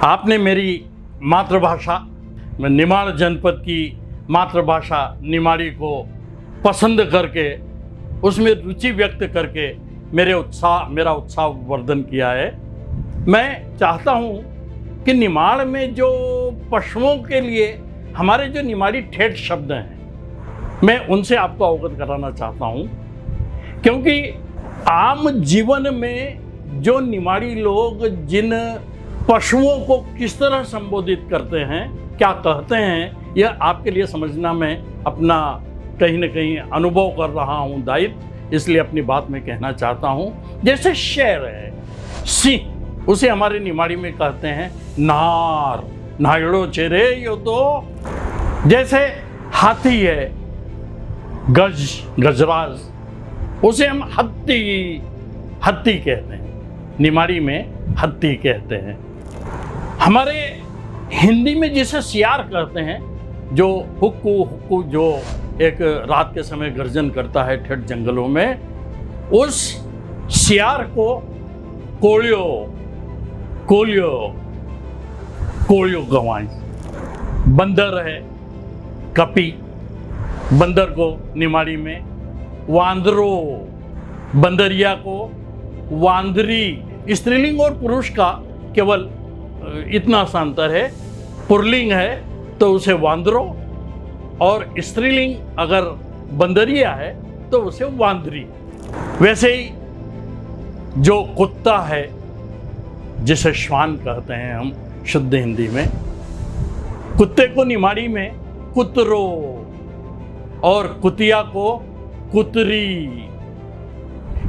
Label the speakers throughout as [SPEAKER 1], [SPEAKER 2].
[SPEAKER 1] आपने मेरी मातृभाषा निमाड़ जनपद की मातृभाषा निमाड़ी को पसंद करके उसमें रुचि व्यक्त करके मेरा उत्साह वर्धन किया है। मैं चाहता हूँ कि निमाड़ में जो पशुओं के लिए हमारे जो निमाड़ी ठेठ शब्द हैं मैं उनसे आपको अवगत कराना चाहता हूँ, क्योंकि आम जीवन में जो निमाड़ी लोग जिन पशुओं को किस तरह संबोधित करते हैं, क्या कहते हैं, यह आपके लिए समझना मैं अपना कहीं न कहीं अनुभव कर रहा हूँ दायित्व, इसलिए अपनी बात में कहना चाहता हूँ। जैसे शेर है, सिंह, उसे हमारे निमाड़ी में कहते हैं नार, नायड़ो चेरे यो तो। जैसे हाथी है, गज, गजराज, उसे हम हत्ती कहते हैं, निमाड़ी में हत्ती कहते हैं। हमारे हिंदी में जिसे सियार कहते हैं, जो हुक्कू जो एक रात के समय गर्जन करता है ठेठ जंगलों में, उस सियार को कोलियो गवाएं। बंदर है, कपी, बंदर को निमाड़ी में वांदरो, बंदरिया को वांदरी। स्त्रीलिंग और पुरुष का केवल इतना सा अंतर है, पुल्लिंग है तो उसे वांदरो, और स्त्रीलिंग अगर बंदरिया है तो उसे वांदरी। वैसे ही जो कुत्ता है, जिसे श्वान कहते हैं हम शुद्ध हिंदी में, कुत्ते को निमाड़ी में कुतरो और कुतिया को कुतरी।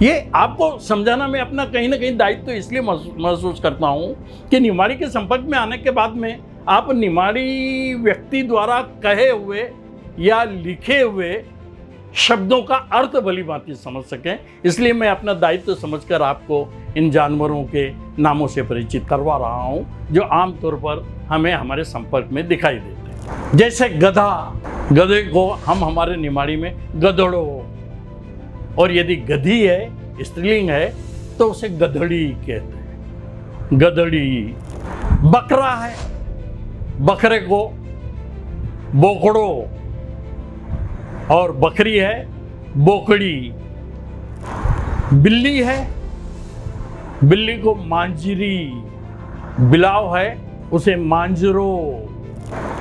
[SPEAKER 1] ये आपको समझाना मैं अपना कहीं ना कहीं दायित्व तो इसलिए महसूस करता हूँ कि निमाड़ी के संपर्क में आने के बाद में आप निमाड़ी व्यक्ति द्वारा कहे हुए या लिखे हुए शब्दों का अर्थ भली भांति समझ सकें, इसलिए मैं अपना दायित्व समझकर आपको इन जानवरों के नामों से परिचित करवा रहा हूँ जो आमतौर पर हमें हमारे संपर्क में दिखाई देते हैं। जैसे गधा, गधे को हम हमारे निमाड़ी में गधड़ो, और यदि गधी है, स्त्रीलिंग है, तो उसे गधड़ी कहते हैं, गधड़ी। बकरा है, बकरे को बोकड़ो, और बकरी है बोकड़ी। बिल्ली है, बिल्ली को मांजरी। बिलाव है, उसे मांजरो।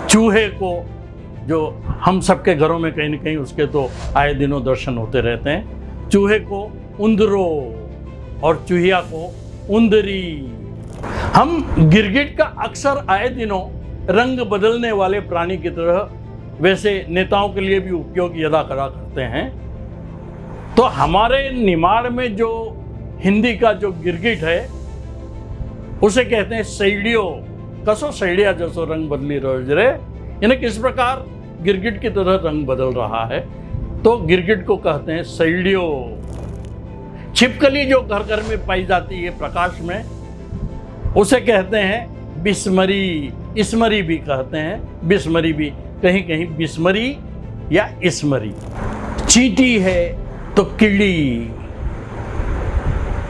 [SPEAKER 1] चूहे को, जो हम सबके घरों में कहीं न कहीं उसके तो आए दिनों दर्शन होते रहते हैं, चूहे को उंदरो और चूहिया को उंदरी। हम गिरगिट का अक्सर आए दिनों रंग बदलने वाले प्राणी की तरह वैसे नेताओं के लिए भी उपयोग यदा करा करते हैं। तो हमारे निमाड़ में जो हिंदी का जो गिरगिट है उसे कहते हैं सैडियो। कसो सैडिया जैसो रंग बदली रोज रे, यानी किस प्रकार गिरगिट की तरह रंग बदल रहा है, तो गिरगिट को कहते हैं सैडियो। छिपकली जो घर घर में पाई जाती है प्रकाश में, उसे कहते हैं बिस्मरी। इसमरी भी कहते हैं, बिस्मरी भी, कहीं कहीं बिस्मरी या इसमरी। चींटी है तो कीड़ी,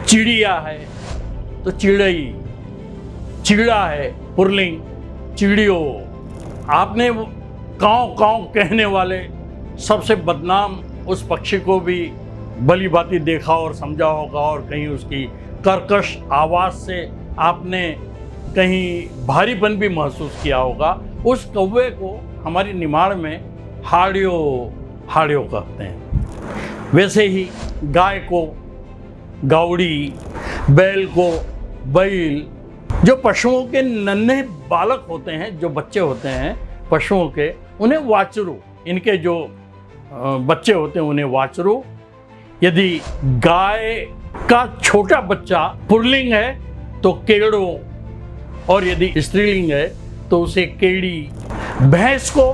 [SPEAKER 1] चिड़िया है तो चिड़ई, चिड़ा है पुरलिंग, चिड़ियो। आपने काँव काँव कहने वाले सबसे बदनाम उस पक्षी को भी भली भांति देखा और समझा होगा, और कहीं उसकी कर्कश आवाज़ से आपने कहीं भारीपन भी महसूस किया होगा। उस कौवे को हमारी निमाड़ में हाड़ियो कहते हैं। वैसे ही गाय को गावड़ी, बैल को बैल। जो पशुओं के नन्हे बालक होते हैं, जो बच्चे होते हैं पशुओं के, उन्हें वाचरू, इनके जो बच्चे होते हैं उन्हें वाचरू। यदि गाय का छोटा बच्चा पुल्लिंग है तो केड़ो, और यदि स्त्रीलिंग है तो उसे केड़ी। भैंस को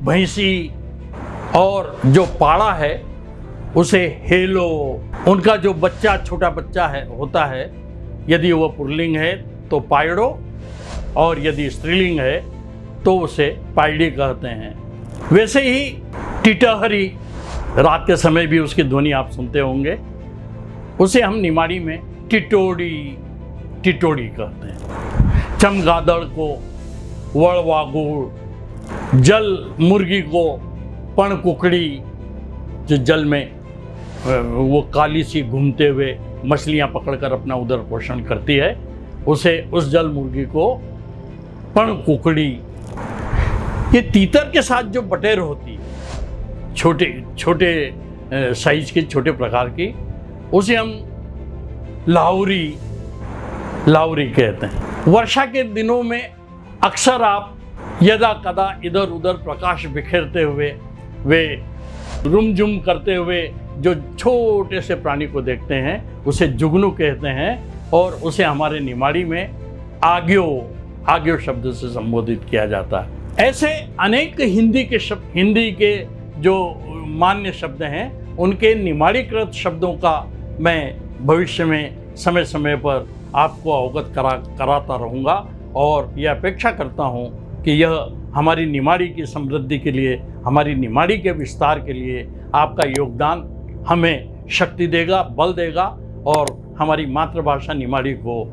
[SPEAKER 1] भैंसी, और जो पाड़ा है उसे हेलो। उनका जो बच्चा, छोटा बच्चा है होता है, यदि वह पुल्लिंग है तो पायड़ो, और यदि स्त्रीलिंग है तो उसे पायड़ी कहते हैं। वैसे ही टिटहरी, रात के समय भी उसकी ध्वनि आप सुनते होंगे, उसे हम निमाड़ी में टिटोड़ी टिटोड़ी कहते हैं। चमगादड़ को वड़वागुड़, जल मुर्गी को पण कुकड़ी, जो जल में वो काली सी घूमते हुए मछलियां पकड़कर अपना उदर पोषण करती है, उसे उस जल मुर्गी को पण कुकड़ी। ये तीतर के साथ जो बटेर होती है, छोटे छोटे साइज की, छोटे प्रकार की, उसे हम लाहुरी कहते हैं। वर्षा के दिनों में अक्सर आप यदा कदा इधर उधर प्रकाश बिखेरते हुए, वे रुमझुम करते हुए जो छोटे से प्राणी को देखते हैं, उसे जुगनू कहते हैं और उसे हमारे निमाड़ी में आग्यो शब्द से संबोधित किया जाता है। ऐसे अनेक हिंदी के जो मान्य शब्द हैं, उनके निमाड़ीकृत शब्दों का मैं भविष्य में समय समय पर आपको अवगत कराता रहूँगा और यह अपेक्षा करता हूँ कि यह हमारी निमाड़ी की समृद्धि के लिए, हमारी निमाड़ी के विस्तार के लिए आपका योगदान हमें शक्ति देगा, बल देगा और हमारी मातृभाषा निमाड़ी को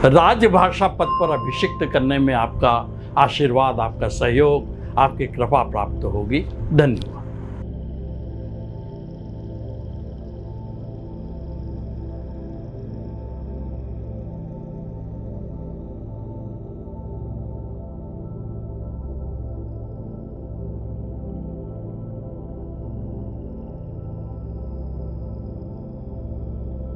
[SPEAKER 1] राजभाषा पद पर अभिषिक्त करने में आपका आशीर्वाद, आपका सहयोग, आपकी कृपा प्राप्त होगी। धन्यवाद।